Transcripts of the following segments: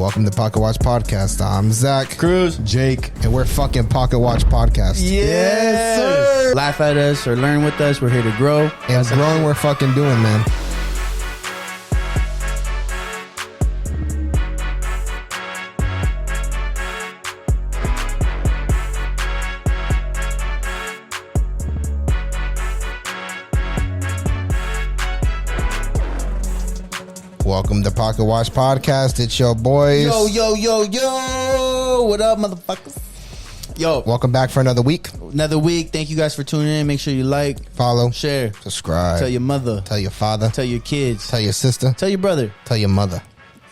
Welcome to Pocket Watch Podcast. I'm Zach, Cruz, Jake, and we're fucking Pocket Watch Podcast. Yes, sir. Laugh at us or learn with us. We're here to grow. And growing, we're fucking doing, man. Welcome to Pocket Watch Podcast. It's your boys. Yo. What up, motherfuckers? Yo. Welcome back for another week. Thank you guys for tuning in. Make sure you like, follow, share, subscribe. Tell your mother. Tell your father. Tell your kids. Tell your sister. Tell your brother. Tell your mother.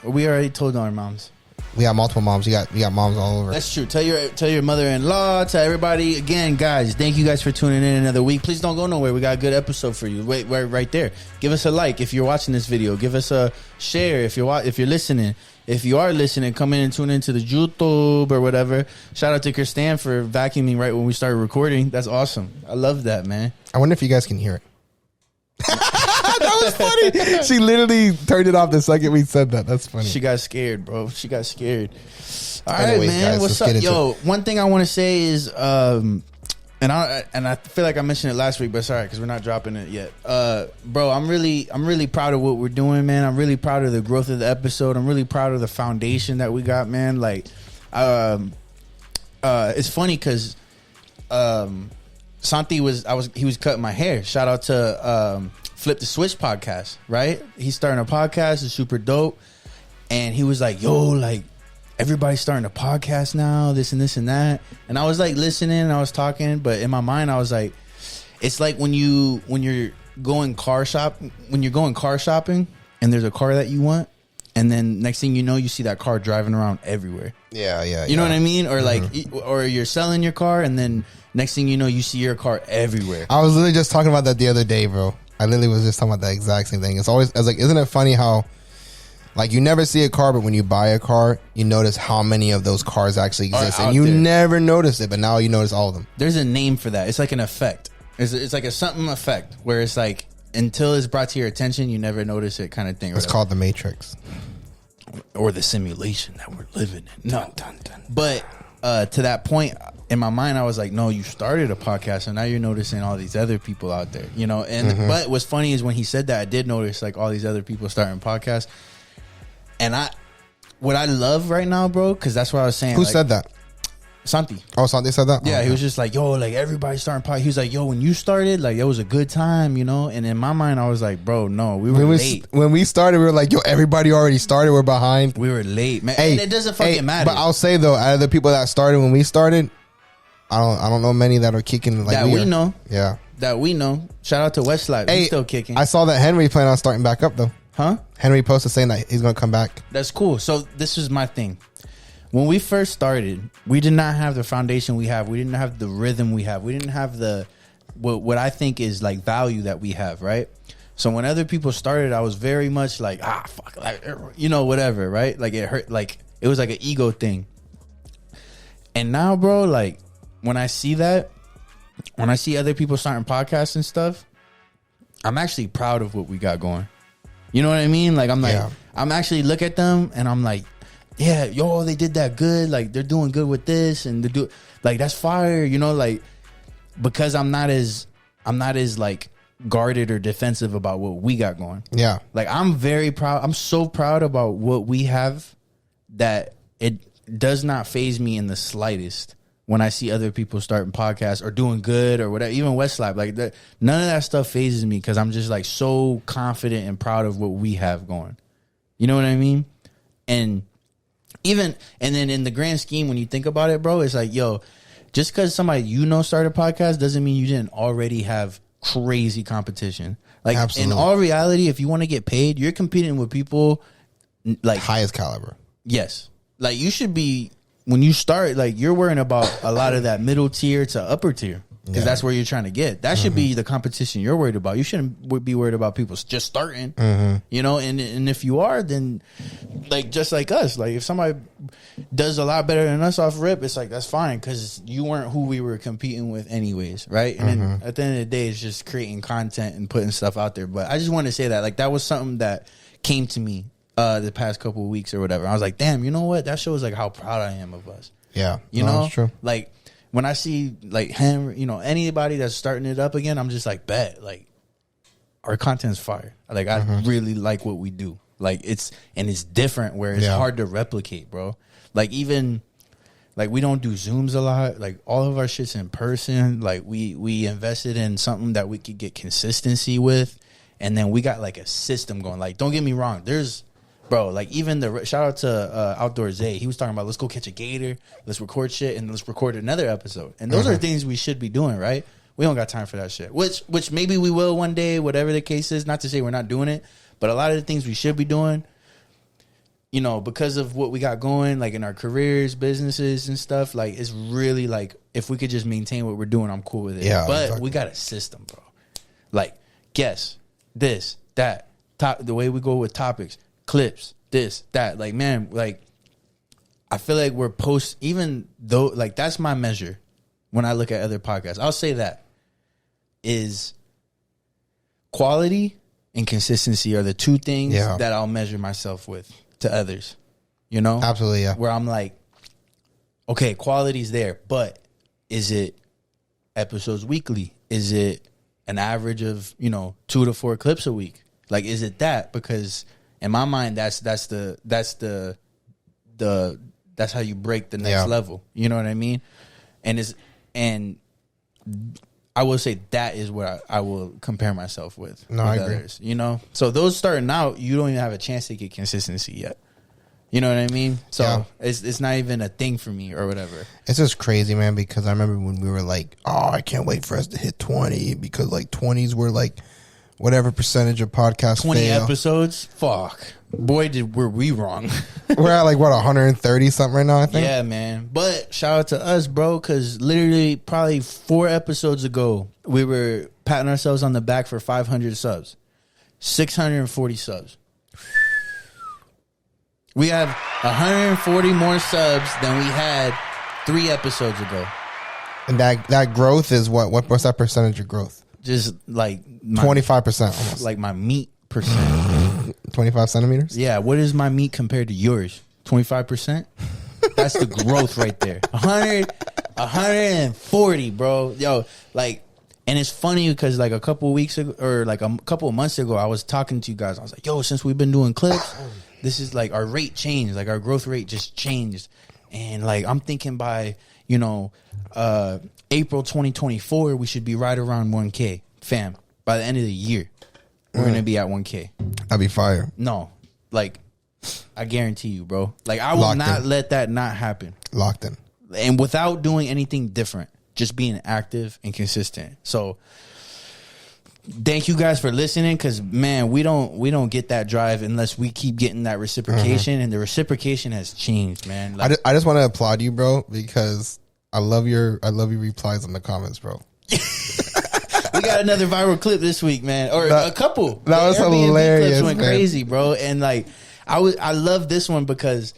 We already told our moms. We got multiple moms. We got moms all over. That's true. Tell your mother-in-law. Tell everybody. Again, guys, thank you guys for tuning in another week. Please don't go nowhere. We got a good episode for you. Wait, right there. Give us a like if you're watching this video. Give us a share if you're listening. If you are listening, come in and tune into the YouTube or whatever. Shout out to Kristan for vacuuming right when we started recording. That's awesome. I love that, man. I wonder if you guys can hear it. That was funny. She literally turned it off the second we said that. That's funny. She got scared, bro. She got scared. All Anyways, right, man. guys, What's up? Yo, one thing I want to say is, and I feel like I mentioned it last week, but sorry, because we're not dropping it yet. Bro, I'm really proud of what we're doing, man. I'm really proud of the growth of the episode. I'm really proud of the foundation that we got, man. Like, it's funny because Santi was cutting my hair. Shout out to Flip the Switch podcast, right? He's starting a podcast. It's super dope. And he was like, yo, like, everybody's starting a podcast now, this and this and that. And I was like listening and I was talking, but in my mind I was like, it's like when you're going car shopping and there's a car that you want, and then next thing you know, you see that car driving around everywhere. Yeah. You know what I mean? Or like, or you're selling your car and then next thing you know, you see your car everywhere. I was literally just talking about that the other day, bro. I literally was just talking about that exact same thing. I was like, isn't it funny how, like, you never see a car, but when you buy a car, you notice how many of those cars actually exist, and you never notice it, but now you notice all of them. There's a name for that. It's like an effect. It's like a something effect where it's like until it's brought to your attention, you never notice it, kind of thing. It's called the Matrix, or the simulation that we're living in. No, but to that point. In my mind, I was like, no, you started a podcast, and now you're noticing all these other people out there, you know? And but what's funny is when he said that, I did notice, like, all these other people starting podcasts. And what I love right now, bro, because that's what I was saying. Who said that? Santi. Oh, Santi said that? Yeah, okay. He was just like, yo, like, everybody's starting podcasts. He was like, yo, when you started, like, it was a good time, you know? And in my mind, I was like, bro, no, we were late. When we started, we were like, yo, everybody already started. We're behind. We were late, man. Hey, and it doesn't fucking matter. But I'll say, though, out of the people that started when we started, I don't know many that are kicking like that we know. Yeah. That we know. Shout out to Westlife. He's still kicking. I saw that Henry planning on starting back up, though. Huh? Henry posted saying that he's going to come back. That's cool. So this is my thing. When we first started, we did not have the foundation we have. We didn't have the rhythm we have. We didn't have the what I think is like value that we have, right? So when other people started, I was very much like, fuck, like, you know, whatever, right? Like it hurt, like it was like an ego thing. And now, bro, like when I see other people starting podcasts and stuff, I'm actually proud of what we got going. You know what I mean? Like I'm actually look at them and I'm like, yeah, yo, they did that good. Like they're doing good with this and they do like that's fire. You know, like because I'm not as like guarded or defensive about what we got going. Yeah, like I'm very proud. I'm so proud about what we have that it does not faze me in the slightest when I see other people starting podcasts or doing good or whatever, even Westlife, like that, none of that stuff phases me because I'm just like so confident and proud of what we have going. You know what I mean? And then in the grand scheme, when you think about it, bro, it's like, yo, just because somebody you know started a podcast doesn't mean you didn't already have crazy competition. Like Absolutely. In all reality, if you want to get paid, you're competing with people like highest caliber. Yes, like you should be. When you start, like you're worrying about a lot of that middle tier to upper tier because that's where you're trying to get. That should be the competition you're worried about. You shouldn't be worried about people just starting, you know. And if you are, then like just like us, like if somebody does a lot better than us off rip, it's like that's fine because you weren't who we were competing with anyways, right? And then at the end of the day, it's just creating content and putting stuff out there. But I just want to say that like that was something that came to me the past couple of weeks or whatever. I was like, damn, you know what? That shows like how proud I am of us. Yeah, you know, that's true. Like when I see like him, you know, anybody that's starting it up again, I'm just like, bet, like our content's fire. Like I really like what we do. Like it's different where it's hard to replicate, bro. Like even like we don't do Zooms a lot. Like all of our shit's in person. Like we invested in something that we could get consistency with, and then we got like a system going. Like don't get me wrong, there's bro, like even the shout out to Outdoor Zay. He was talking about let's go catch a gator, let's record shit, and let's record another episode. And those are things we should be doing, right? We don't got time for that shit. Which maybe we will one day, whatever the case is. Not to say we're not doing it, but a lot of the things we should be doing, you know, because of what we got going, like in our careers, businesses, and stuff. Like it's really like if we could just maintain what we're doing, I'm cool with it. Yeah, but exactly. We got a system, bro. Like guess this, that, the way we go with topics. Clips, this, that, like, man, like, I feel like we're even though, like, that's my measure when I look at other podcasts. I'll say that is quality and consistency are the two things that I'll measure myself with to others, you know? Absolutely, yeah. Where I'm like, okay, quality's there, but is it episodes weekly? Is it an average of, 2 to 4 clips a week? Like, is it that? Because in my mind, that's how you break the next level. You know what I mean? And I will say that is what I will compare myself with. No, I agree. Others, so those starting out, you don't even have a chance to get consistency yet. You know what I mean? So it's not even a thing for me or whatever. It's just crazy, man, because I remember when we were like, oh, I can't wait for us to hit 20 because like 20s were like whatever percentage of podcasts 20 fail. Episodes? Fuck. Boy, were we wrong. We're at like, what, 130 something right now, I think? Yeah, man. But shout out to us, bro, because literally probably 4 episodes ago, we were patting ourselves on the back for 500 subs. 640 subs. We have 140 more subs than we had 3 episodes ago. And that growth is what's that percentage of growth? Just like 25% almost. Like my meat percent. 25 centimeters? Yeah. What is my meat compared to yours? 25%? That's the growth right there. 140, bro. Yo, like, and it's funny because like a couple of weeks ago or like a couple of months ago, I was talking to you guys. I was like, yo, since we've been doing clips, this is like our rate changed. Like our growth rate just changed. And like, I'm thinking by, April 2024, we should be right around 1K. Fam, by the end of the year, we're going to be at 1K. That'd be fire. No, like, I guarantee you, bro. Like, I will not let that not happen. Locked in. And without doing anything different, just being active and consistent. So, thank you guys for listening, because, man, we don't get that drive unless we keep getting that reciprocation, and the reciprocation has changed, man. Like, I just want to applaud you, bro, because I love your replies in the comments, bro. We got another viral clip this week, man, or a couple. That was Airbnb hilarious. Clips went man. Crazy, bro, and like I love this one because,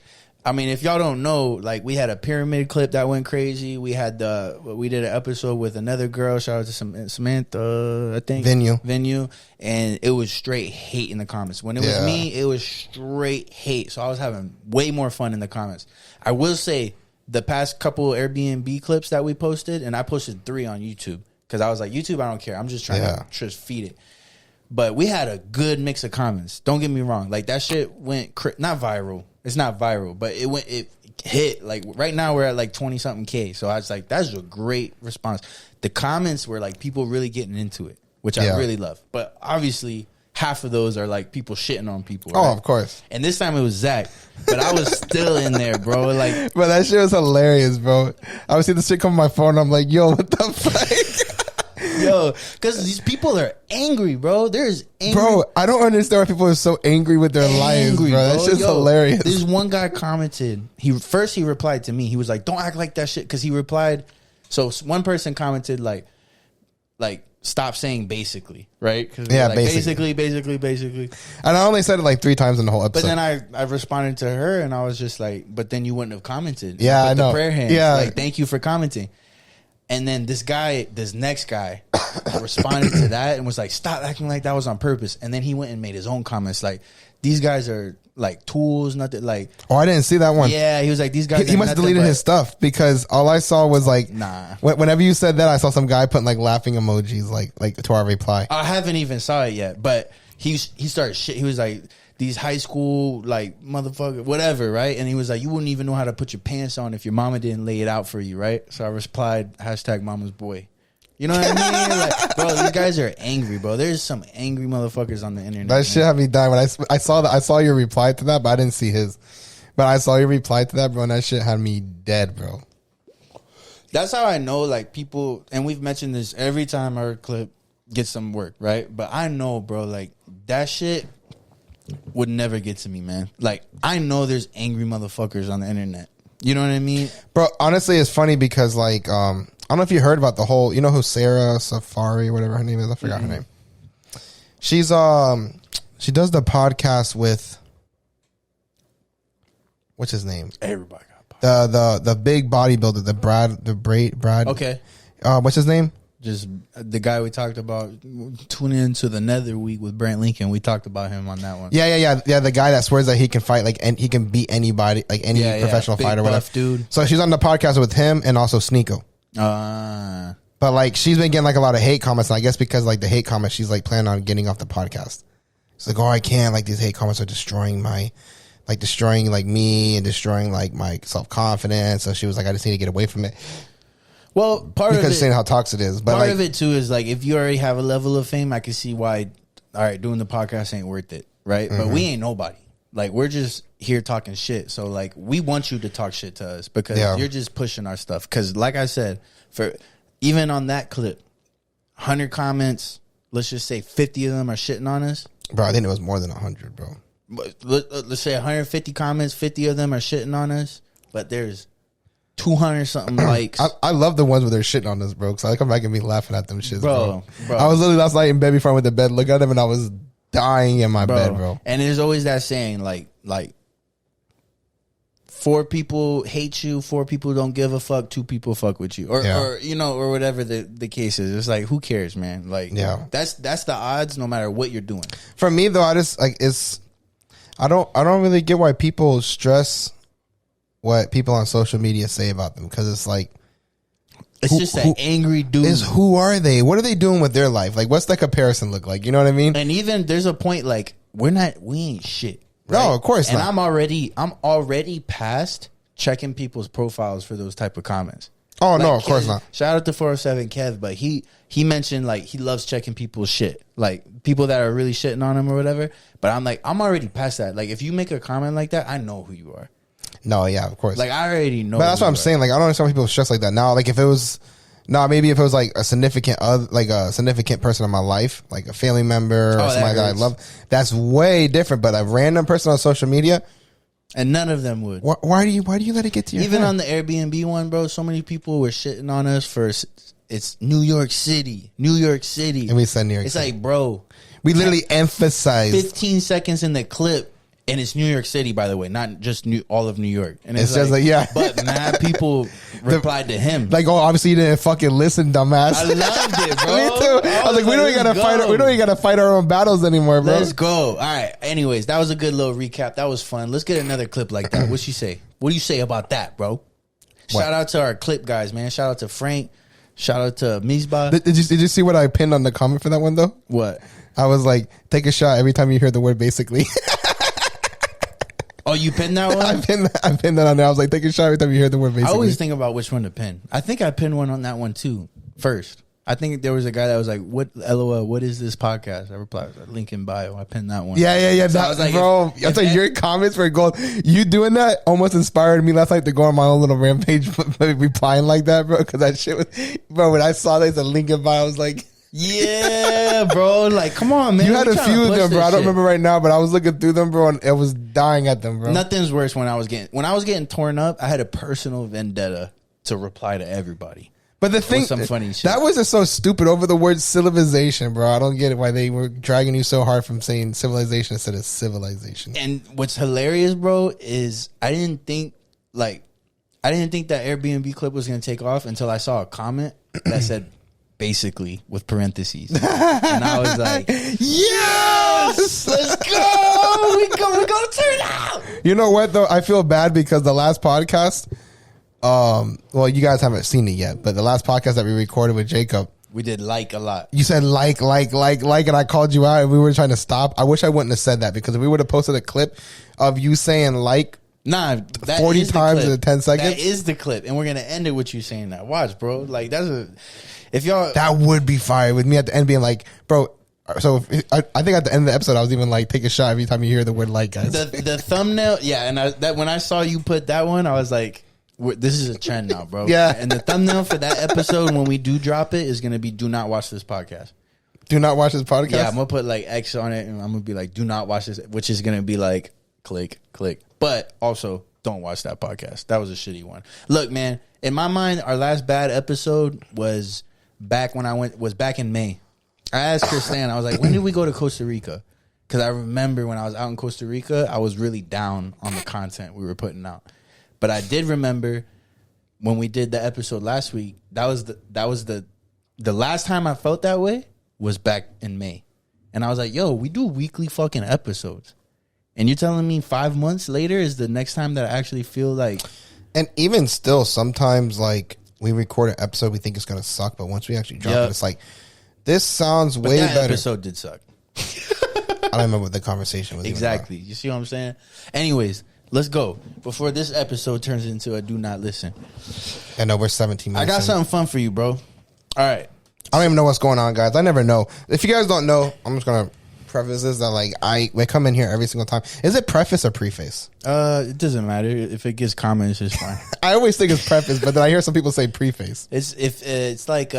I mean, if y'all don't know, like we had a pyramid clip that went crazy. We did an episode with another girl. Shout out to Samantha, I think. Venue, and it was straight hate in the comments. When it was me, it was straight hate. So I was having way more fun in the comments. I will say, the past couple Airbnb clips that we posted, and I posted 3 on YouTube because I was like, YouTube, I don't care. I'm just trying to just feed it. But we had a good mix of comments. Don't get me wrong. Like that shit went not viral. It's not viral, but it hit. Like right now we're at like 20 something K. So I was like, that's a great response. The comments were like people really getting into it, which I really love. But obviously, half of those are like people shitting on people. Right? Oh, of course. And this time it was Zach, but I was still in there, bro. Like, but that shit was hilarious, bro. I would see this shit come on my phone. I'm like, yo, what the fuck? Yo, because these people are angry, bro. There's angry. Bro, I don't understand why people are so angry with their lives, bro. That's just hilarious. This one guy commented. He replied to me. He was like, don't act like that shit. Because he replied. So one person commented like, stop saying basically, right? Yeah, like, basically. And I only said it like 3 times in the whole episode. But then I responded to her and I was just like, but then you wouldn't have commented. Yeah, I know. The prayer hands. Yeah. Like, thank you for commenting. And then this next guy responded to that and was like, stop acting like that was on purpose. And then he went and made his own comments like, these guys are like tools, nothing like. Oh, I didn't see that one. Yeah, he was like, these guys. He must have deleted his stuff because all I saw was like, nah. Whenever you said that, I saw some guy putting like laughing emojis like to our reply. I haven't even saw it yet, but he started shit. He was like, these high school like motherfucker, whatever, right? And he was like, you wouldn't even know how to put your pants on if your mama didn't lay it out for you, right? So I replied, #mama's boy. You know what I mean? Like, bro, these guys are angry, bro. There's some angry motherfuckers on the internet. That shit had me dying when I saw your reply to that, but I didn't see his. But I saw your reply to that, bro, and that shit had me dead, bro. That's how I know, like, people, and we've mentioned this every time our clip gets some work, right? But I know, bro, like, that shit would never get to me, man. Like, I know there's angry motherfuckers on the internet. You know what I mean? Bro, honestly, it's funny because, like, I don't know if you heard about the whole, you know who Sarah Safari, whatever her name is? I forgot her name. She's, she does the podcast with, what's his name? Everybody got the big bodybuilder, Brad. Okay. What's his name? Just the guy we talked about. Tune in to the Nether Week with Brant Lincoln. We talked about him on that one. Yeah. The guy that swears that he can fight, like, and he can beat anybody, like any professional big fighter, or whatever. Dude. So she's on the podcast with him and also Sneeko. But like, she's been getting like a lot of hate comments, and I guess because like the hate comments, she's like planning on getting off the podcast. It's like, oh, I can't. Like, these hate comments are destroying me and destroying like my self confidence. So she was like, I just need to get away from it. Well, part because of it, saying how toxic it is, but part like, of it too is like, if you already have a level of fame, I can see why. All right, doing the podcast ain't worth it, right? But we ain't nobody. Like, we're just here talking shit. So like, we want you to talk shit to us because you're just pushing our stuff. Because like I said, for even on that clip, 100 comments, let's just say 50 of them are shitting on us. Bro, I think it was more than 100, bro. Let's say 150 comments, 50 of them are shitting on us, but there's 200 something likes. I love the ones where they're shitting on us, bro, because I come back and be laughing at them shits, bro. I was literally last night in bed before I went to bed, look at them, and I was dying in my bed, bro. And there's always that saying, like 4 people hate you, 4 people don't give a fuck, 2 people fuck with you, or you know, or whatever the case is. It's like, who cares, man? Like, that's the odds, no matter what you're doing. For me though, I just like I don't really get why people stress what people on social media say about them, because it's like, it's just an angry dude. Who are they? What are they doing with their life? Like, what's the comparison look like? You know what I mean? And even there's a point like, we ain't shit. Right? No, of course not. And I'm already past checking people's profiles for those type of comments. Oh, like, no, of course not. Shout out to 407 Kev, but he mentioned like he loves checking people's shit, like people that are really shitting on him or whatever. But I'm like, I'm already past that. Like, if you make a comment like that, I know who you are. No, yeah, of course. Like, I already know. But that's what I'm saying. Like, I don't understand why people stress like that. Now, like, if it was, maybe if it was like a significant person in my life, like a family member or somebody that I love, that's way different. But a random person on social media, and none of them would. Why do you let it get to your Even head? on the Airbnb one, bro, so many people were shitting on us for it's New York City, and we said New York. It's City. like, bro, we emphasized 15 seconds in the clip. And it's New York City, by the way, not just all of New York. And it's just like, yeah. But mad people replied to him. Like, oh, obviously you didn't fucking listen, dumbass. I loved it, bro. Me too. I was like, we don't even gotta fight our own battles anymore, bro. Let's go. All right. Anyways, that was a good little recap. That was fun. Let's get another clip like that. What'd she say? What do you say about that, bro? Shout out to our clip guys, man. Shout out to Frank. Shout out to Mizbah. Did you see what I pinned on the comment for that one though? What? I was like, take a shot every time you hear the word basically. Oh, you pinned that one? I pinned that on there. I was like, take a shot every time you hear the word basically. I always think about which one to pin. I think I pinned one on that one too first. I think there was a guy that was like, "What LOL? What is this podcast?" I replied, "Link in bio." I pinned that one. Yeah. So I was like, bro, I thought your comments were gold. You doing that almost inspired me last night to go on my own little rampage, replying like that, bro. Because that shit was, bro. When I saw that, the link in bio, I was like, yeah, bro. Like, come on, man. You had a few of them, bro. I don't remember right now, but I was looking through them, bro, and it was dying at them, bro. Nothing's worse when I was getting torn up. I had a personal vendetta to reply to everybody. But the thing, some funny shit. That was just so stupid over the word civilization, bro. I don't get it why they were dragging you so hard from saying civilization instead of civilization. And what's hilarious, bro, is I didn't think that Airbnb clip was going to take off until I saw a comment that said basically with parentheses. And I was like, yes, let's go. we gonna turn out. You know what though? I feel bad because the last podcast, well, you guys haven't seen it yet, but the last podcast that we recorded with Jacob, we did like a lot. You said like, and I called you out and we were trying to stop. I wish I wouldn't have said that because if we would have posted a clip of you saying like, nah, 40 times in 10 seconds. That is the clip, and we're gonna end it with you saying that. Watch, bro. Like if y'all, that would be fire with me at the end being like, bro. So I think at the end of the episode, I was even like, take a shot every time you hear the word like, guys. The thumbnail, yeah, and when I saw you put that one, I was like, this is a trend now, bro. Yeah. And the thumbnail for that episode when we do drop it is gonna be "Do not watch this podcast." Do not watch this podcast. Yeah, I'm gonna put like X on it, and I'm gonna be like, "Do not watch this," which is gonna be like, click. But also, don't watch that podcast. That was a shitty one. Look, man, in my mind, our last bad episode was back in May. I asked Christian, I was like, when did we go to Costa Rica? Because I remember when I was out in Costa Rica, I was really down on the content we were putting out. But I did remember when we did the episode last week, that was the last time I felt that way was back in May. And I was like, yo, we do weekly fucking episodes. And you're telling me 5 months later is the next time that I actually feel like... And even still, sometimes like we record an episode, we think it's going to suck. But once we actually drop it, it's like... This sounds way better. That episode did suck. I don't remember what the conversation was. Exactly. You see what I'm saying? Anyways, let's go. Before this episode turns into a do not listen. I know we're 17 minutes. I got something fun for you, bro. All right. I don't even know what's going on, guys. I never know. If you guys don't know, I'm just going to preface this that like we come in here every single time. Is it preface or preface? It doesn't matter. If it gets comments, it's fine. I always think it's preface, but then I hear some people say preface. It's like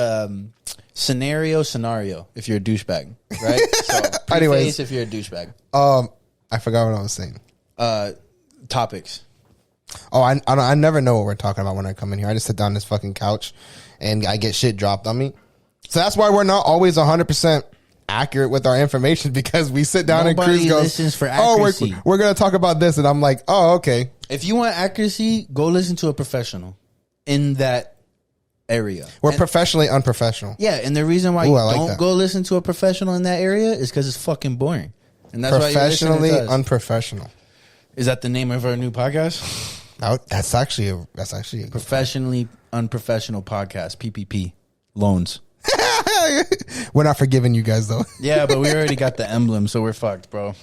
scenario if you're a douchebag, right? So preface anyways, if you're a douchebag. I forgot what I was saying. Topics. Oh, I never know what we're talking about when I come in here. I just sit down on this fucking couch and I get shit dropped on me. So that's why we're not always 100% accurate with our information because we sit down and Chris goes, listens for accuracy. we're going to talk about this. And I'm like, oh, okay. If you want accuracy, go listen to a professional in that area. We're professionally unprofessional. Yeah, and the reason why don't go listen to a professional in that area is because it's fucking boring. And that's professionally why you're unprofessional. Is that the name of our new podcast? That's actually a professionally unprofessional podcast. PPP loans. We're not forgiving you guys though. Yeah, but we already got the emblem, so we're fucked, bro.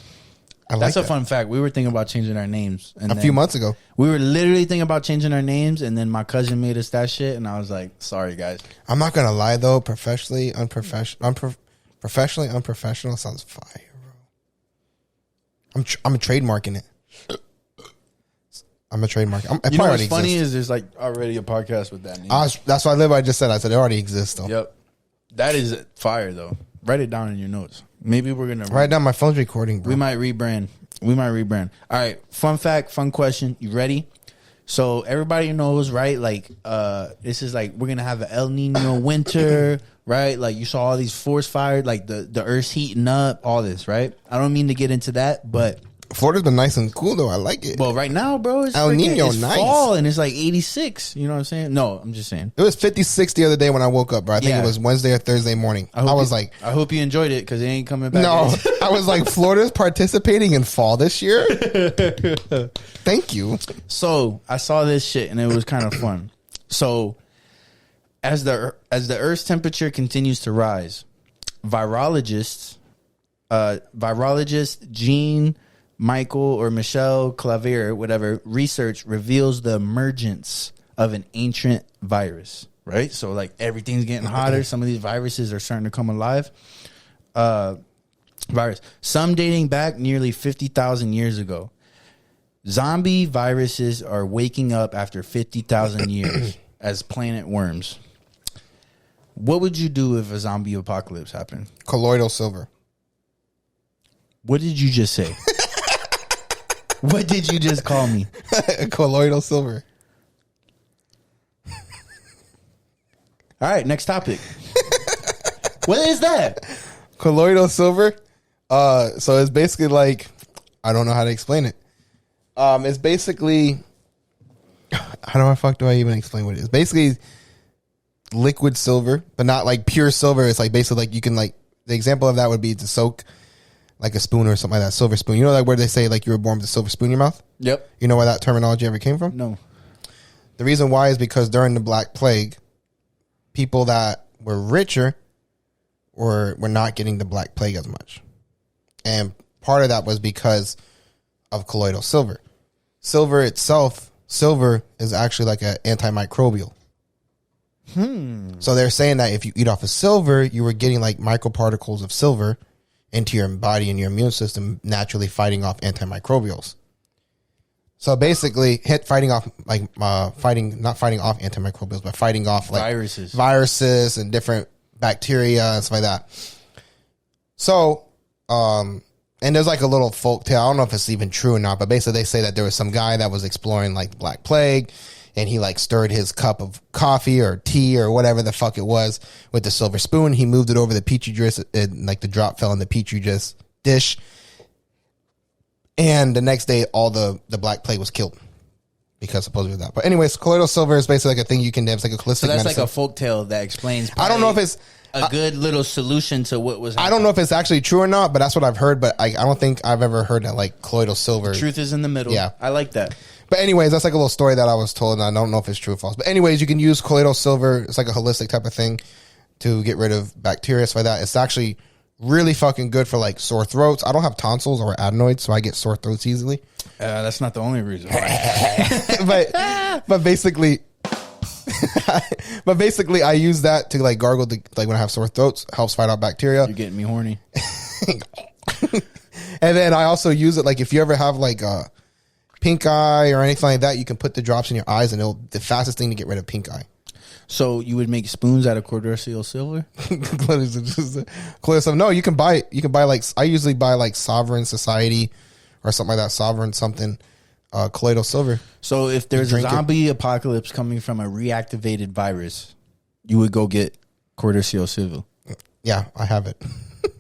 That's a that. Fun fact. We were thinking about changing our names a few months ago. We were literally thinking about changing our names, and then my cousin made us that shit, and I was like, "Sorry, guys." I'm not gonna lie though. Professionally unprofessional sounds fire, bro. I'm trademarking it. I'm a trademark. You know what's funny is there's like already a podcast with that name. That's why I just said. I said it already exists though. Yep, that is fire though. Write it down in your notes. Maybe we're gonna write down. My phone's recording, bro. We might rebrand. All right, fun fact, fun question. You ready? So everybody knows, right? Like, this is like we're gonna have an El Nino winter, right? Like you saw all these forest fires, like the Earth's heating up, all this, right? I don't mean to get into that, but Florida's been nice and cool though. I like it. Well, right now, bro, it's El Nino, it's nice. fall and it's like 86. You know what I'm saying? No, I'm just saying. It was 56 the other day when I woke up, bro. I think it was Wednesday or Thursday morning. I hope you enjoyed it because it ain't coming back. No, I was like, Florida's participating in fall this year. Thank you. So I saw this shit and it was kind of fun. So as the Earth's temperature continues to rise, virologist Jean Michael or Michelle Clavier, whatever, research reveals the emergence of an ancient virus, right? So, like, everything's getting hotter. Some of these viruses are starting to come alive. Some dating back nearly 50,000 years ago. Zombie viruses are waking up after 50,000 years as planet worms. What would you do if a zombie apocalypse happened? Colloidal silver. What did you just say? What did you just call me? Colloidal silver. All right, next topic. What is that? Colloidal silver. So it's basically like, I don't know how to explain it. It's basically, how the fuck do I even explain what it is? Basically, liquid silver, but not like pure silver. It's like basically like you can like, the example of that would be to soak like a spoon or something like that, silver spoon. You know, like where they say like you were born with a silver spoon in your mouth? Yep. You know where that terminology ever came from? No. The reason why is because during the Black Plague, people that were richer were not getting the Black Plague as much. And part of that was because of colloidal silver. Silver is actually like an antimicrobial. So they're saying that if you eat off of silver, you were getting like microparticles of silver into your body and your immune system, naturally fighting off antimicrobials. So basically, not fighting off antimicrobials, but fighting off like viruses and different bacteria and stuff like that. So, and there's like a little folk tale. I don't know if it's even true or not, but basically they say that there was some guy that was exploring like the Black Plague, and he like stirred his cup of coffee or tea or whatever the fuck it was with the silver spoon. He moved it over the petri dish, and like the drop fell in the petri dish. And the next day, all the Black Plague was killed because supposedly that. But anyways, colloidal silver is basically like a thing you can. It's like a holistic. So that's medicine. Like a folktale that explains. I don't know if it's a good little solution to what was happening. I don't know if it's actually true or not, but that's what I've heard. But I don't think I've ever heard that like colloidal silver. The truth is in the middle. Yeah, I like that. But anyways, that's like a little story that I was told, and I don't know if it's true or false. But anyways, you can use colloidal silver. It's like a holistic type of thing to get rid of bacteria, stuff like that. It's actually really fucking good for like sore throats. I don't have tonsils or adenoids, so I get sore throats easily. That's not the only reason why. but basically, I use that to like gargle like when I have sore throats. Helps fight off bacteria. You're getting me horny. And then I also use it like if you ever have like a pink eye or anything like that, you can put the drops in your eyes, and the fastest thing to get rid of pink eye. So you would make spoons out of quirkiest silver? No, you can buy like, I usually buy like Sovereign Society or something like that, Sovereign something, colloidal silver. So if there's a zombie apocalypse coming from a reactivated virus, you would go get quirkiest silver? Yeah, I have it.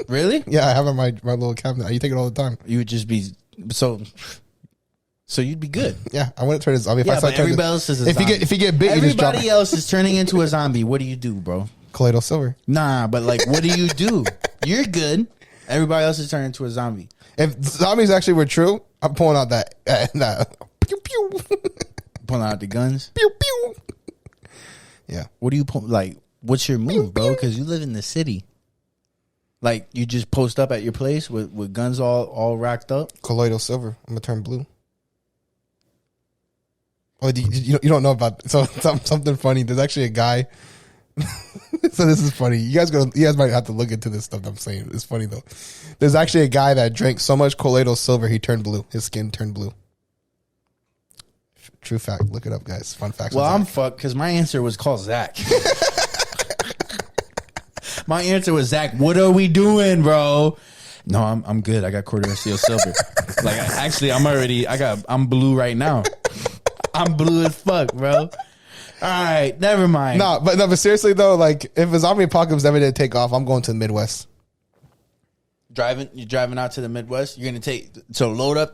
Really? Yeah, I have it in my little cabinet. You take it all the time. You would just be so you'd be good. Yeah, I wouldn't turn a zombie. But everybody else is a zombie. If you get big, everybody else is turning into a zombie. What do you do, bro? Colloidal silver. Nah, but like, what do you do? You're good. Everybody else is turning into a zombie. If zombies actually were true, I'm pulling out that pew pew. Pulling out the guns. Pew pew. Yeah. What do you pull? Like, what's your move, bro? Because you live in the city. Like, you just post up at your place with guns all racked up. Colloidal silver. I'm gonna turn blue. Oh, you don't know about something funny. There's actually a guy. So this is funny. You guys might have to look into this stuff I'm saying. It's funny though. There's actually a guy that drank so much colloidal silver he turned blue. His skin turned blue. True fact. Look it up, guys. Fun fact. Well, I'm fucked because my answer was called Zach. My answer was Zach. What are we doing, bro? No, I'm good. I got quirkiest silver. Like actually, I'm blue right now. I'm blue as fuck, bro. All right, never mind. No, but seriously though, like if a zombie apocalypse ever did take off, I'm going to the Midwest. You're driving out to the Midwest. You're gonna load up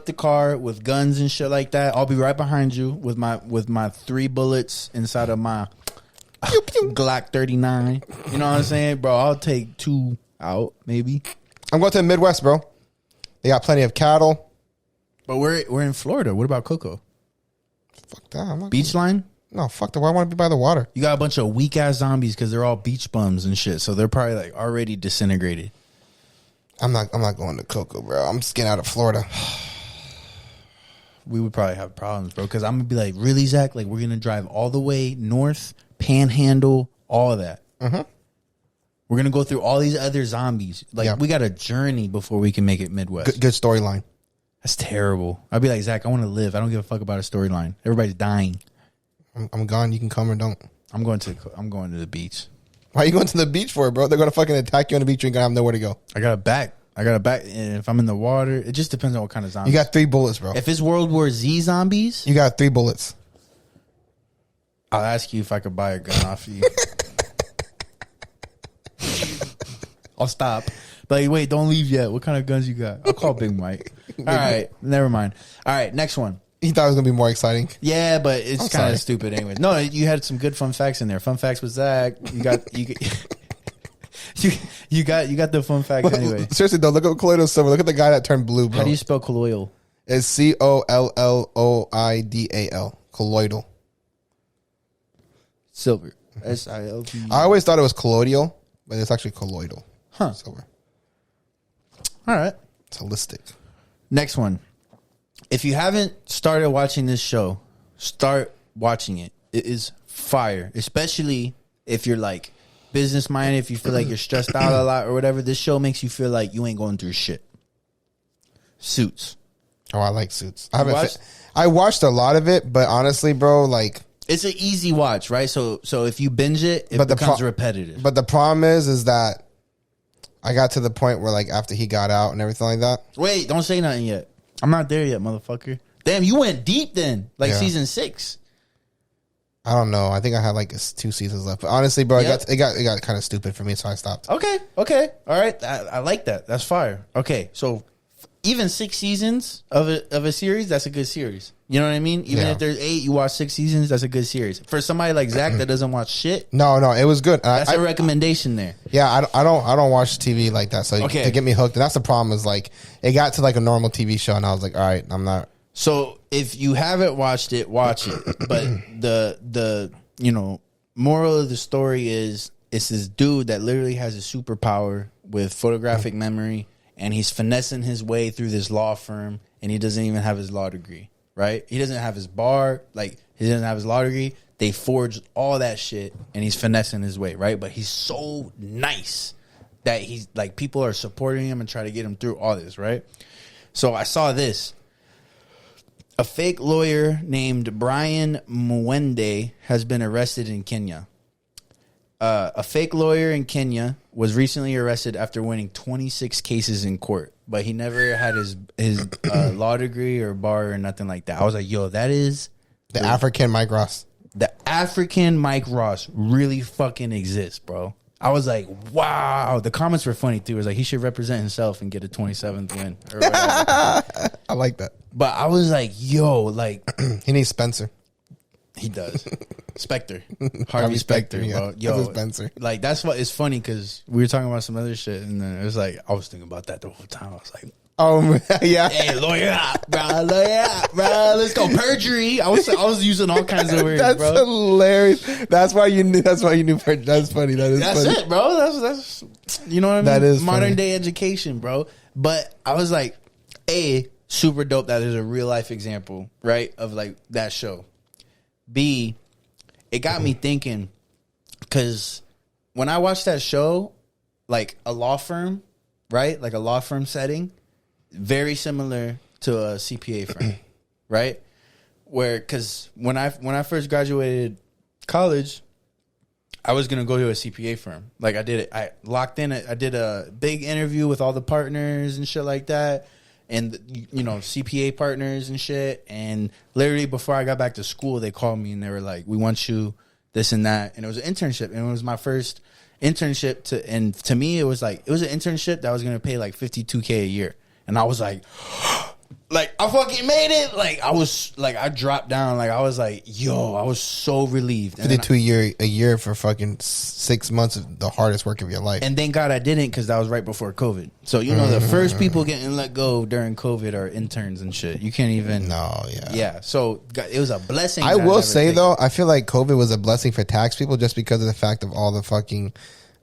the car with guns and shit like that. I'll be right behind you with my 3 bullets inside of my Glock 39. You know what I'm saying, bro? I'll take 2 out maybe. I'm going to the Midwest, bro. They got plenty of cattle. But we're in Florida. What about cocoa? Fuck that. Beach line? No, fuck that. Why want to be by the water? You got a bunch of weak ass zombies because they're all beach bums and shit. So they're probably like already disintegrated. I'm not going to cocoa, bro. I'm just getting out of Florida. We would probably have problems, bro. Because I'm gonna be like, really, Zach? Like we're gonna drive all the way north, Panhandle, all of that. Mm-hmm. We're gonna go through all these other zombies. Like we got a journey before we can make it Midwest. Good storyline. That's terrible. I'd be like, Zach, I want to live. I don't give a fuck about a storyline. Everybody's dying. I'm gone. You can come or don't. I'm going to the beach. Why are you going to the beach for, bro? They're gonna fucking attack you on the beach. You're gonna have nowhere to go. I got a back. And if I'm in the water, it just depends on what kind of zombies. You got 3 bullets, bro. If it's World War Z zombies, you got 3 bullets. I'll ask you if I could buy a gun off you. I'll stop. Like, wait, don't leave yet. What kind of guns you got? I'll call Big Mike. All right, never mind. All right, next one. You thought it was gonna be more exciting. Yeah, but it's kind of stupid anyway. No, you had some good fun facts in there. Fun facts with Zach. You got the fun fact anyway. Seriously though, look at colloidal silver. Look at the guy that turned blue, bro. How do you spell colloidal? It's COLLOIDAL. Colloidal. Silver. SILV. I always thought it was colloidal, but it's actually colloidal. Huh. Silver. All right. It's holistic. Next one. If you haven't started watching this show, start watching it. It is fire, especially if you're like business minded, if you feel like you're stressed out a lot or whatever. This show makes you feel like you ain't going through shit. Suits. Oh, I like Suits. I watched a lot of it, but honestly, bro, like it's an easy watch, right? So if you binge it, it becomes repetitive. But the problem is that I got to the point where like after he got out and everything like that. Wait, don't say nothing yet. I'm not there yet, motherfucker. Damn, you went deep then, like season 6. I don't know. I think I had like 2 seasons left. But honestly, bro, it got kind of stupid for me, so I stopped. Okay. All right. I like that. That's fire. Okay, so even 6 seasons of a series, that's a good series. You know what I mean? Even if there's 8, you watch 6 seasons, that's a good series. For somebody like Zach that doesn't watch shit, no, it was good. That's a recommendation there. Yeah, I don't watch TV like that. So to get me hooked, and that's the problem is like it got to like a normal TV show, and I was like, all right, I'm not. So if you haven't watched it, watch it. But the moral of the story is it's this dude that literally has a superpower with photographic memory, and he's finessing his way through this law firm, and he doesn't even have his law degree, right? He doesn't have his bar, like he doesn't have his law degree. They forged all that shit, and he's finessing his way, right? But he's so nice that he's like people are supporting him and try to get him through all this, right? So I saw this. A fake lawyer named Brian Mwende has been arrested in Kenya. A fake lawyer in Kenya was recently arrested after winning 26 cases in court, but he never had his law degree or bar or nothing like that. I was like, yo, that is... The African Mike Ross. The African Mike Ross really fucking exists, bro. I was like, wow. The comments were funny, too. It was like, he should represent himself and get a 27th win. Or whatever. I like that. But I was like, yo, like... He needs Spencer. He does. Spectre. Harvey Spectre, bro. Yo, Spencer. Like, that's what is funny, because we were talking about some other shit, and then it was like, I was thinking about that the whole time. I was like... yeah. Hey, lawyer up, bro. Let's go. Perjury. I was using all kinds of words, that's bro. Hilarious. That's why you knew perjury. That's funny. That's funny. It, bro. That's you know what I mean? That is modern funny. day education, bro. But I was like, A, super dope that is a real life example, right? Of like that show. B, it got me thinking, because when I watched that show, like a law firm, right? Like a law firm setting, very similar to a CPA firm, right? Where, because when I first graduated college, I was gonna go to a CPA firm. Like I did it. I locked in. I did a big interview with all the partners and shit like that, and CPA partners and shit. And literally before I got back to school, they called me and they were like, "We want you, this and that." And it was an internship, and it was my first internship. To me, it was an internship that was gonna pay like $52K a year. And I was like, I fucking made it. Like, I was like, I dropped down. Like, I was like, yo, I was so relieved. 52 a year for fucking 6 months of the hardest work of your life. And thank God I didn't, because that was right before COVID. So, the first people getting let go during COVID are interns and shit. You can't even. No, yeah. Yeah. So, it was a blessing. I will say, though, I feel like COVID was a blessing for tax people just because of the fact of all the fucking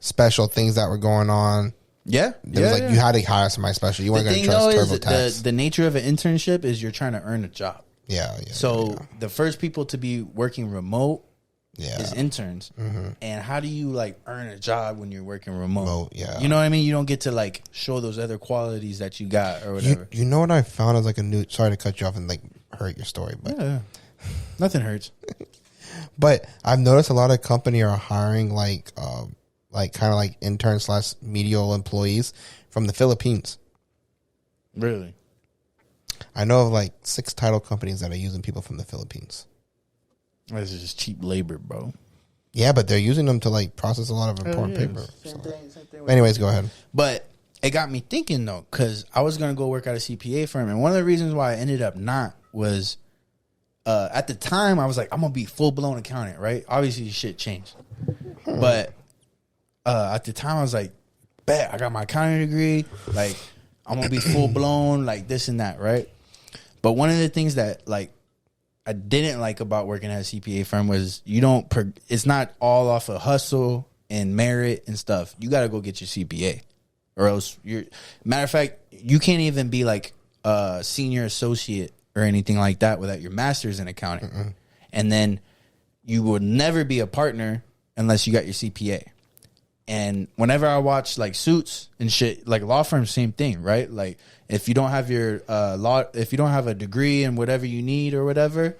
special things that were going on. Yeah, it was like you had to hire somebody special. You weren't going to trust TurboTax. The nature of an internship is you're trying to earn a job. Yeah. So the first people to be working remote is interns. Mm-hmm. And how do you like earn a job when you're working remote? Yeah. You know what I mean? You don't get to like show those other qualities that you got or whatever. You know what I found as like a new. Sorry to cut you off and like hurt your story, but nothing hurts. But I've noticed a lot of company are hiring like kind of like intern / medial employees from the Philippines. Really? I know of like 6 title companies that are using people from the Philippines. This is just cheap labor, bro. Yeah, but they're using them to like process a lot of important paper. Same thing anyways, go ahead. But it got me thinking though, because I was going to go work at a CPA firm. And one of the reasons why I ended up not was at the time I was like, I'm going to be full blown accountant, right? Obviously shit changed. But at the time I was like, bet I got my accounting degree, like I'm gonna be full blown, like this and that, right? But one of the things that like I didn't like about working at a CPA firm was it's not all off of hustle and merit and stuff. You got to go get your CPA, or else matter of fact, you can't even be like a senior associate or anything like that without your master's in accounting. Mm-mm. And then you would never be a partner unless you got your CPA. And whenever I watch like Suits and shit, like law firms, same thing, right? Like if you don't have your if you don't have a degree in whatever you need or whatever,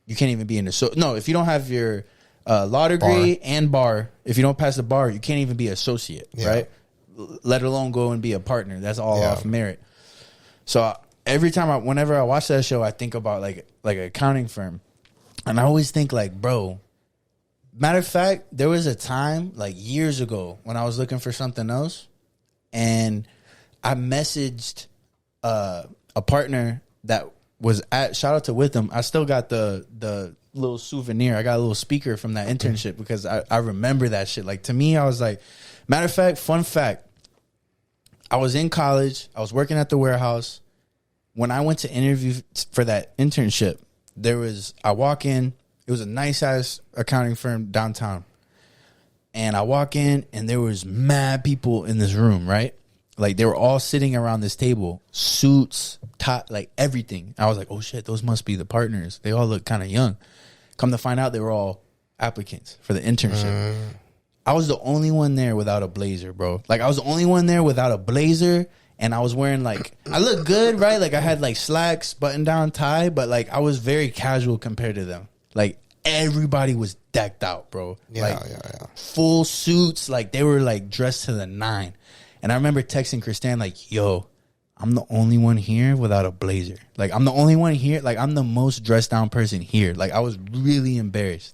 you can't even be in the no. If you don't have your law degree and bar, if you don't pass the bar, you can't even be associate, right? Let alone go and be a partner. That's all off merit. So whenever I watch that show, I think about like an accounting firm, and I always think like, bro. Matter of fact, there was a time like years ago when I was looking for something else, and I messaged a partner that was at, shout out to Witham. I still got the little souvenir. I got a little speaker from that internship because I remember that shit. Like to me, I was like, matter of fact, fun fact, I was in college. I was working at the warehouse. When I went to interview for that internship, I walk in. It was a nice ass accounting firm downtown. And I walk in and there was mad people in this room, right? Like they were all sitting around this table, suits, like everything. I was like, oh shit, those must be the partners. They all look kind of young. Come to find out, they were all applicants for the internship. I was the only one there without a blazer, bro. Like I was the only one there without a blazer. And I was wearing like, I looked good, right? Like I had like slacks, button down tie, but like I was very casual compared to them. Like everybody was decked out, bro. Yeah. Full suits. Like they were like dressed to the nine. And I remember texting Christian like, yo, I'm the only one here without a blazer. Like I'm the only one here. Like I'm the most dressed down person here. Like I was really embarrassed.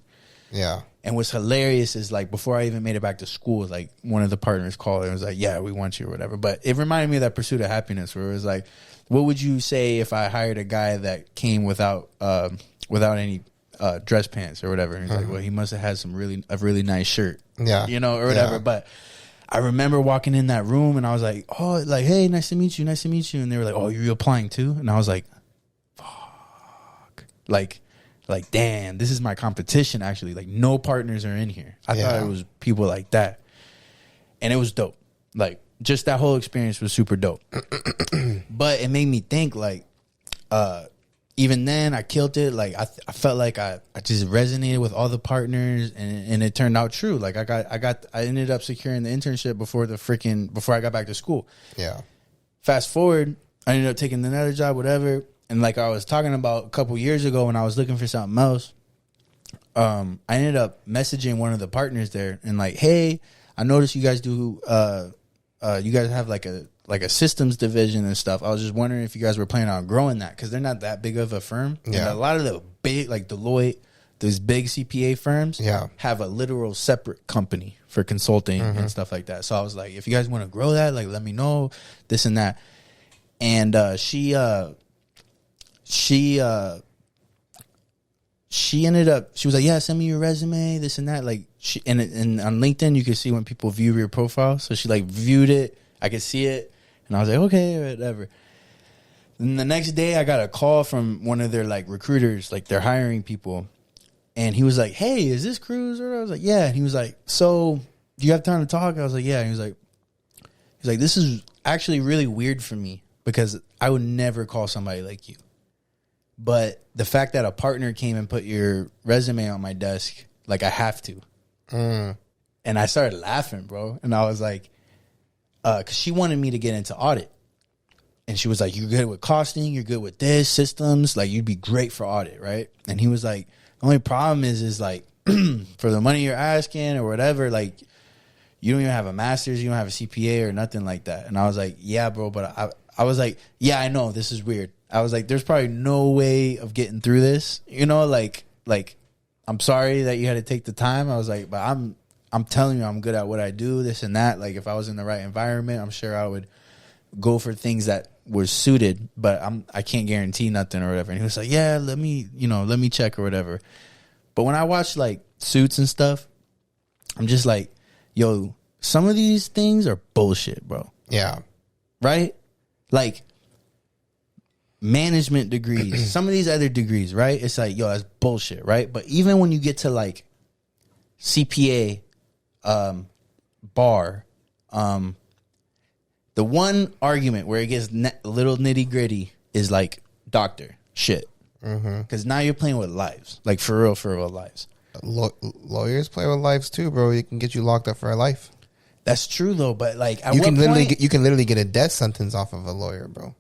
Yeah. And what's hilarious is like before I even made it back to school, like one of the partners called and was like, yeah, we want you or whatever. But it reminded me of that Pursuit of Happiness where it was like, what would you say if I hired a guy that came without any dress pants or whatever? And he's like, well, he must have had a really nice shirt, or whatever. Yeah. But I remember walking in that room and I was like, oh, like, hey, nice to meet you. And they were like, oh, you're applying too? And I was like, fuck, like, damn, this is my competition. Actually, like, no partners are in here. I thought it was people like that, and it was dope. Like, just that whole experience was super dope. But it made me think, like, even then, I killed it. Like I felt like I just resonated with all the partners, and it turned out true. Like I ended up securing the internship before I got back to school. Yeah. Fast forward, I ended up taking another job, whatever. And like I was talking about a couple years ago when I was looking for something else, I ended up messaging one of the partners there and like, hey, I noticed you guys do you guys have like a systems division and stuff. I was just wondering if you guys were planning on growing that because they're not that big of a firm. Yeah. And a lot of the big, like Deloitte, those big CPA firms have a literal separate company for consulting and stuff like that. So I was like, if you guys want to grow that, like, let me know, this and that. And she ended up, she was like, yeah, send me your resume, this and that. Like and on LinkedIn, you can see when people view your profile. So she like viewed it. I could see it. And I was like, okay, whatever. And the next day I got a call from one of their like recruiters, like they're hiring people. And he was like, hey, is this Cruz? Or I was like, yeah. And he was like, so do you have time to talk? I was like, yeah. And he was like, this is actually really weird for me because I would never call somebody like you. But the fact that a partner came and put your resume on my desk, like I have to. And I started laughing, bro. And I was like, because she wanted me to get into audit. And she was like, you're good with costing, you're good with this, systems, like you'd be great for audit, right? And he was like, the only problem is like, for the money you're asking or whatever, like, you don't even have a master's, you don't have a CPA or nothing like that. And I was like, yeah, bro, but I was like, yeah, I know, this is weird. I was like, there's probably no way of getting through this, like, I'm sorry that you had to take the time. I was like, but I'm telling you, I'm good at what I do, this and that. Like, if I was in the right environment, I'm sure I would go for things that were suited, but I can't guarantee nothing or whatever. And he was like, yeah, let me check or whatever. But when I watch like Suits and stuff, I'm just like, yo, some of these things are bullshit, bro. Yeah. Right? Like management degrees, some of these other degrees, right? It's like, yo, that's bullshit, right? But even when you get to like CPA, bar, the one argument where it gets a little nitty gritty is like doctor shit. Because now you're playing with lives, like for real lives. Lawyers play with lives too, bro. It can get you locked up for life. That's true though, but like at you what can literally point, you can literally get a death sentence off of a lawyer, bro.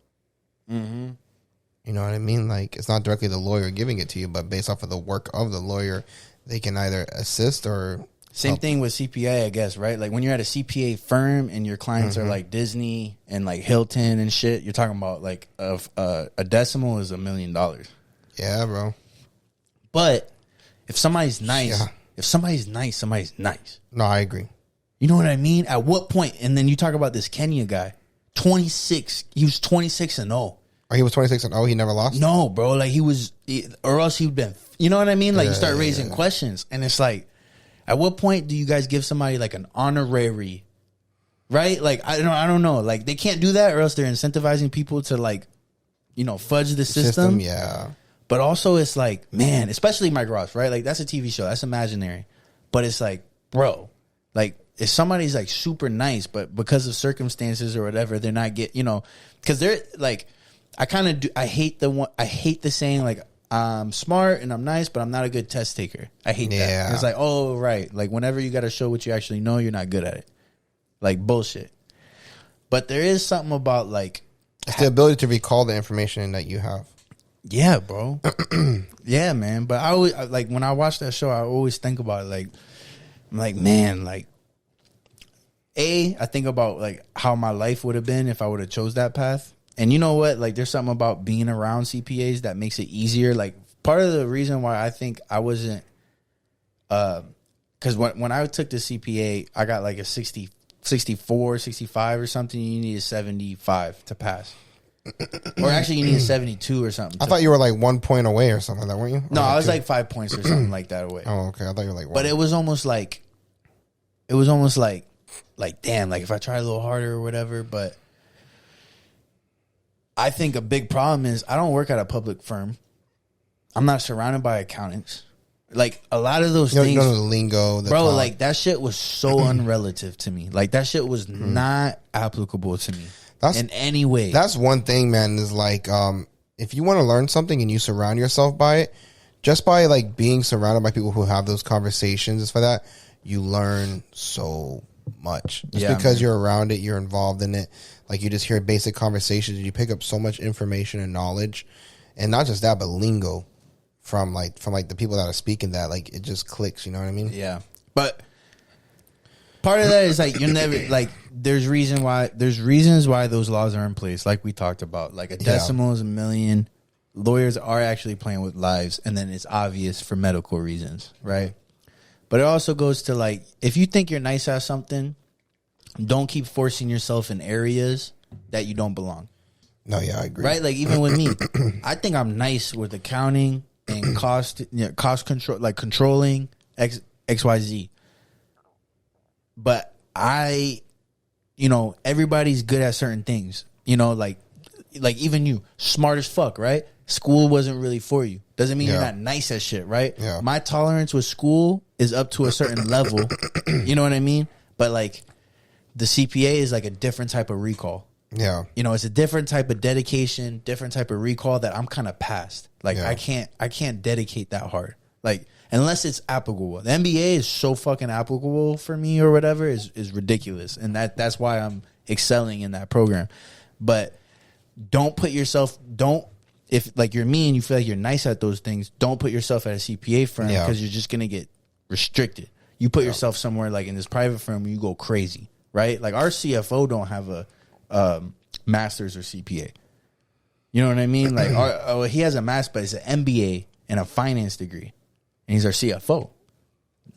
Mm-hmm. You know what I mean? Like, it's not directly the lawyer giving it to you, but based off of the work of the lawyer, they can either assist or same help. thing with CPA, I guess, right? Like when you're at a CPA firm and your clients are like Disney and like Hilton and shit, you're talking about like a decimal is $1 million. Yeah, bro. But if somebody's nice, Yeah. somebody's nice. No, I agree. You know what I mean? At what point? And then you talk about this Kenya guy, 26. He was 26-0. Oh, he was 26 and he never lost? No, bro. Like or else he'd been, you know what I mean? Like you start raising questions and it's like, at what point do you guys give somebody like an honorary, right? Like, I don't know. Like they can't do that or else they're incentivizing people to like, you know, fudge the system. Yeah. But also it's like, man, especially Mike Ross, right? Like that's a TV show. That's imaginary. But it's like, bro, like if somebody's like super nice, but because of circumstances or whatever, they're not because they're like, I hate the saying like, I'm smart and I'm nice, but I'm not a good test taker. I hate that. It's like, oh, right. Like whenever you got to show what you actually know, you're not good at it. Like bullshit. But there is something about like, it's the ability to recall the information that you have. Yeah, bro. Yeah, man. But I always like when I watch that show, I always think about it, like, I'm like, man, like, I think about like how my life would have been if I would have chose that path. And you know what? Like, there's something about being around CPAs that makes it easier. Like, part of the reason why I think I wasn't, because when I took the CPA, I got like a 64, 65 or something. You need a 75 to pass. Or actually, you need a 72 or something. I thought you were like 1 point away or something like that, weren't you? No, I was like 5 points or something like that away. Oh, okay. I thought you were like 1. But it was almost like, damn, like if I try a little harder or whatever. But I think a big problem is I don't work at a public firm. I'm not surrounded by accountants. Like a lot of those things, you know the lingo, bro. Talk. Like that shit was so unrelative to me. Like that shit was not applicable to me in any way. That's one thing, man. Is like, if you want to learn something and you surround yourself by it, just by like being surrounded by people who have those conversations, just for that, you learn so much. Just because you're around it, you're involved in it. Like you just hear basic conversations, and you pick up so much information and knowledge, and not just that, but lingo from the people that are speaking that. Like it just clicks. You know what I mean? Yeah. But part of that is like you're never like there's reasons why those laws are in place. Like we talked about, like a decimal is $1 million. Lawyers are actually playing with lives, and then it's obvious for medical reasons, right? But it also goes to like if you think you're nice at something, don't keep forcing yourself in areas that you don't belong. No, yeah, I agree. Right? Like even with me, I think I'm nice with accounting and cost control, like controlling XYZ. But everybody's good at certain things. Like even you, smart as fuck, right? School wasn't really for you. Doesn't mean you're not nice at shit, right? Yeah. My tolerance with school is up to a certain level. You know what I mean? But like the CPA is like a different type of recall. Yeah. It's a different type of dedication, different type of recall that I'm kind of past. Like I can't dedicate that hard. Like unless it's applicable. The MBA is so fucking applicable for me or whatever is ridiculous. And that's why I'm excelling in that program. But if like you're me and you feel like you're nice at those things, don't put yourself at a CPA firm because you're just going to get restricted. You put yourself somewhere like in this private firm where you go crazy, right? Like our CFO don't have a master's or CPA. You know what I mean? Like he has a master's, but it's an MBA and a finance degree. And he's our CFO.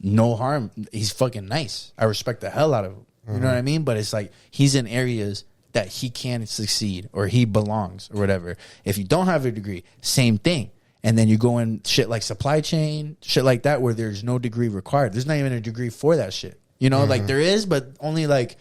No harm. He's fucking nice. I respect the hell out of him. You know what I mean? But it's like he's in areas that he can succeed or he belongs or whatever. If you don't have a degree, same thing. And then you go in shit like supply chain, shit like that where there's no degree required. There's not even a degree for that shit. You know, like there is, but only like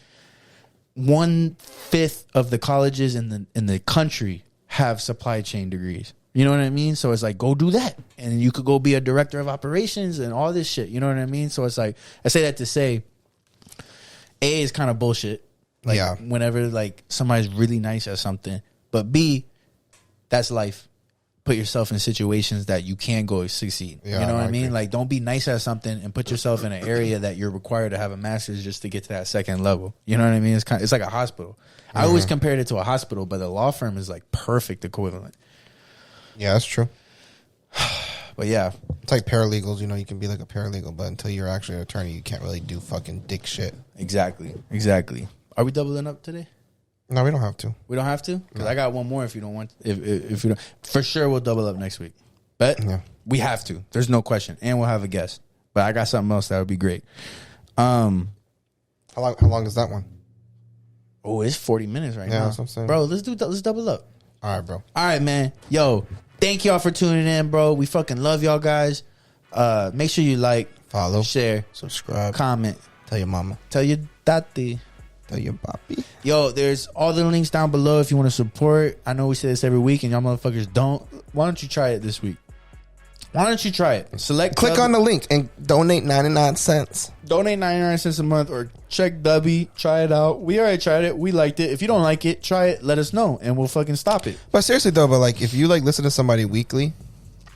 1/5 of the colleges in the country have supply chain degrees. You know what I mean? So it's like, go do that. And you could go be a director of operations and all this shit. You know what I mean? So it's like, I say that to say, A, is kind of bullshit. Like, whenever like somebody's really nice at something. But B, that's life. Put yourself in situations that you can go succeed. You know what I mean? Like, don't be nice at something and put yourself in an area that you're required to have a master's just to get to that second level. You know what I mean? It's like a hospital. I always compared it to a hospital, but the law firm is like perfect equivalent. Yeah, that's true. But yeah, it's like paralegals. You know, you can be like a paralegal, but until you're actually an attorney, you can't really do fucking dick shit. Exactly. Are we doubling up today? No, we don't have to. We don't have to? Because I got one more if you don't want. If you don't, for sure we'll double up next week. But we have to. There's no question, and we'll have a guest. But I got something else that would be great. How long is that one? Oh, it's 40 minutes right now. That's what I'm saying. Bro, let's double up. All right, bro. All right, man. Yo, thank y'all for tuning in, bro. We fucking love y'all guys. Make sure you like, follow, share, subscribe, comment. Tell your mama. Tell your daddy. Tell your papi. Yo, there's all the links down below if you want to support. I know we say this every week and y'all motherfuckers don't. Why don't you try it this week? Why don't you try it? Click on the link and donate 99 cents. Donate 99 cents a month or check Dubby. Try it out. We already tried it. We liked it. If you don't like it, try it. Let us know and we'll fucking stop it. But seriously though, but like if you like listen to somebody weekly,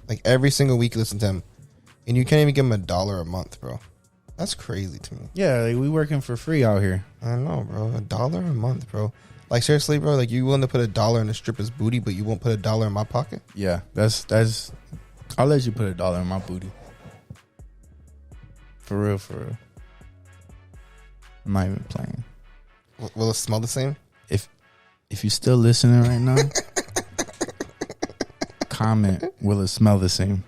like every single week you listen to them, and you can't even give them $1 a month, bro. That's crazy to me. Yeah, like we working for free out here. I know, bro. $1 a month, bro. Like seriously, bro. Like you willing to put $1 in a stripper's booty, but you won't put $1 in my pocket? Yeah, that's. I'll let you put $1 in my booty. For real. I'm not even playing. Will it smell the same? If you're still listening right now, comment. Will it smell the same?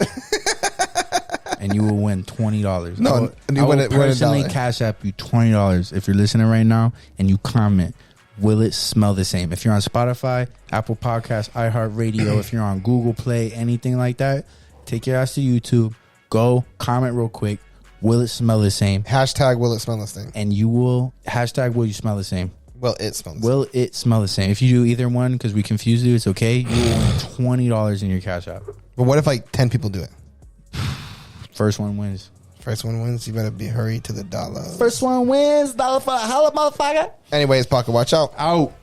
And you will win $20. No, I will personally cash app you $20 if you're listening right now and you comment. Will it smell the same? If you're on Spotify, Apple Podcasts, iHeartRadio, if you're on Google Play, anything like that, take your ass to YouTube. Go comment real quick. Will it smell the same? Hashtag will it smell the same? And you will hashtag will you smell the same? Will it smell the same? Will it smell the same? If you do either one because we confuse you, it's okay. You will win $20 in your cash app. But what if like 10 people do it? First one wins. First one wins. You better be hurry to the dollar. First one wins. $1 for a holla, motherfucker. Anyways, Parker, watch out. Out.